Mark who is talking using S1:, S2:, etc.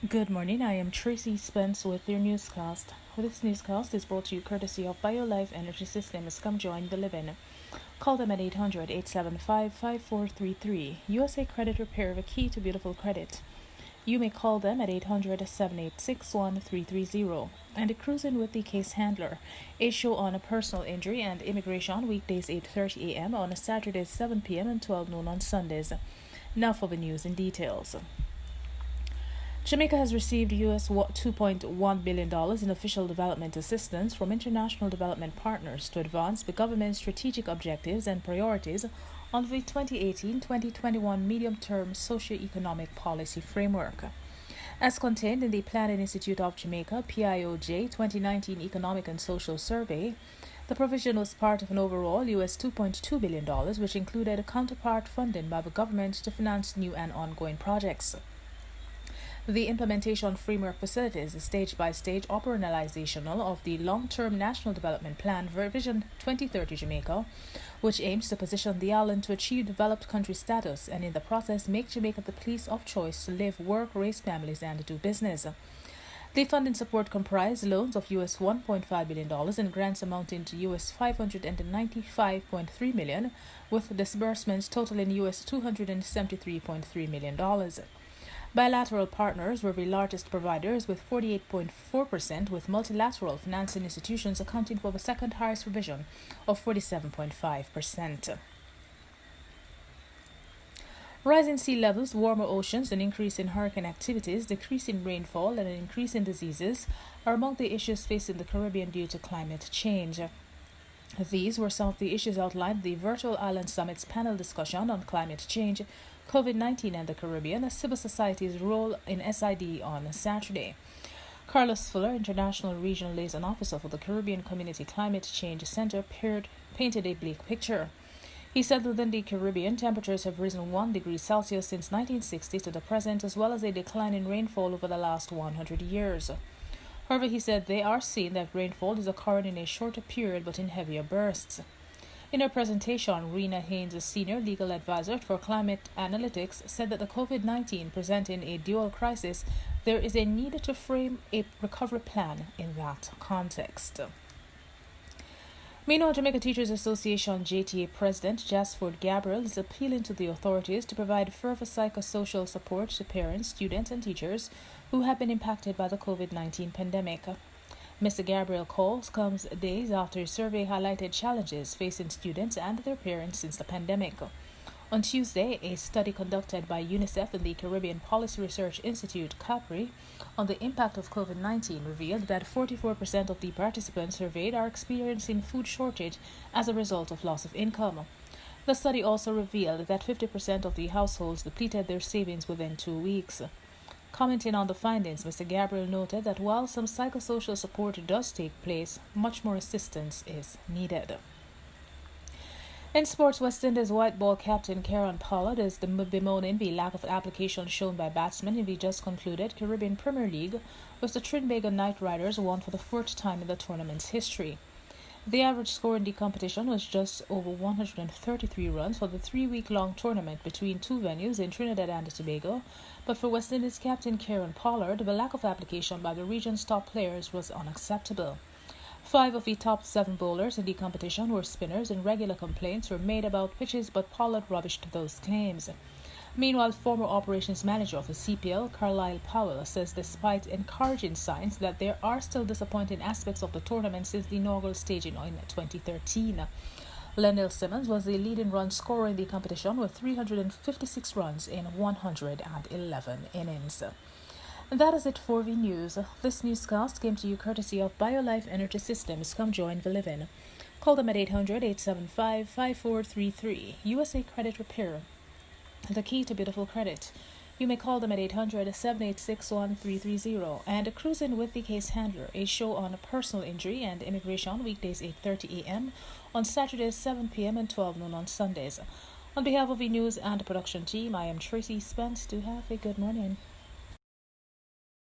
S1: Good morning, I am Tracy Spence with your newscast. This newscast is brought to you courtesy of BioLife Energy Systems. Come join the living. Call them at 800-875-5433. USA Credit Repair, the key to beautiful credit. You may call them at 800-786-1330. And Cruising with the Case Handler, a show on a personal injury and immigration, weekdays 8:30 a.m. on Saturdays 7 p.m. and 12 noon on Sundays. Now for the news and details. Jamaica has received US $2.1 billion in official development assistance from international development partners to advance the government's strategic objectives and priorities on the 2018-2021 medium-term socio-economic policy framework. As contained in the Planning Institute of Jamaica PIOJ 2019 Economic and Social Survey, the provision was part of an overall US $2.2 billion, which included counterpart funding by the government to finance new and ongoing projects. The implementation framework facilitates the stage-by-stage operationalization of the Long-Term National Development Plan Vision 2030 Jamaica, which aims to position the island to achieve developed country status and in the process make Jamaica the place of choice to live, work, raise families, and do business. The funding support comprised loans of US $1.5 billion and grants amounting to US $595.3 million, with disbursements totaling US $273.3 million. Bilateral partners were the largest providers with 48.4%, with multilateral financing institutions accounting for the second highest provision of 47.5%. Rising sea levels, warmer oceans, an increase in hurricane activities, decrease in rainfall, and an increase in diseases are among the issues facing the Caribbean due to climate change. These were some of the issues outlined in the Virtual Island Summit's panel discussion on climate change, COVID-19 and the Caribbean, civil society's role in SID on Saturday. Carlos Fuller, International Regional Liaison Officer for the Caribbean Community Climate Change Center, painted a bleak picture. He said that within the Caribbean, temperatures have risen 1 degree Celsius since 1960 to the present, as well as a decline in rainfall over the last 100 years. However, he said they are seeing that rainfall is occurring in a shorter period but in heavier bursts. In her presentation, Rena Haynes, a senior legal advisor for climate analytics, said that the COVID-19 presenting a dual crisis, there is a need to frame a recovery plan in that context. Meanwhile, Jamaica Teachers Association JTA President Jasford Gabriel is appealing to the authorities to provide further psychosocial support to parents, students, and teachers who have been impacted by the COVID-19 pandemic. Mr. Gabriel calls comes days after a survey highlighted challenges facing students and their parents since the pandemic. On Tuesday, a study conducted by UNICEF and the Caribbean Policy Research Institute, CAPRI, on the impact of COVID-19 revealed that 44% of the participants surveyed are experiencing food shortage as a result of loss of income. The study also revealed that 50% of the households depleted their savings within 2 weeks. Commenting on the findings, Mr. Gabriel noted that while some psychosocial support does take place, much more assistance is needed. In sports, West Indies white ball captain Kieran Pollard is bemoaning the lack of application shown by batsmen in the just concluded Caribbean Premier League, which the Trinbago Knight Riders won for the fourth time in the tournament's history. The average score in the competition was just over 133 runs for the 3-week-long tournament between two venues in Trinidad and Tobago, but for West Indies captain Kieran Pollard, the lack of application by the region's top players was unacceptable. 5 of the top 7 bowlers in the competition were spinners, and regular complaints were made about pitches, but Pollard rubbished those claims. Meanwhile, former operations manager of the CPL, Carlisle Powell, says despite encouraging signs that there are still disappointing aspects of the tournament since the inaugural staging in 2013. Lendl Simmons was the leading run scorer in the competition with 356 runs in 111 innings. And that is it for the news. This newscast came to you courtesy of BioLife Energy Systems. Come join the living. Call them at 800-875-5433. USA Credit Repair, the key to beautiful credit. You may call them at 800-786-1330. And Cruising with the Case Handler, a show on personal injury and immigration, weekdays 8:30 a.m. on Saturdays 7 p.m. and 12 noon on Sundays. On behalf of the news and production team, I am Tracy Spence. Do have a good morning.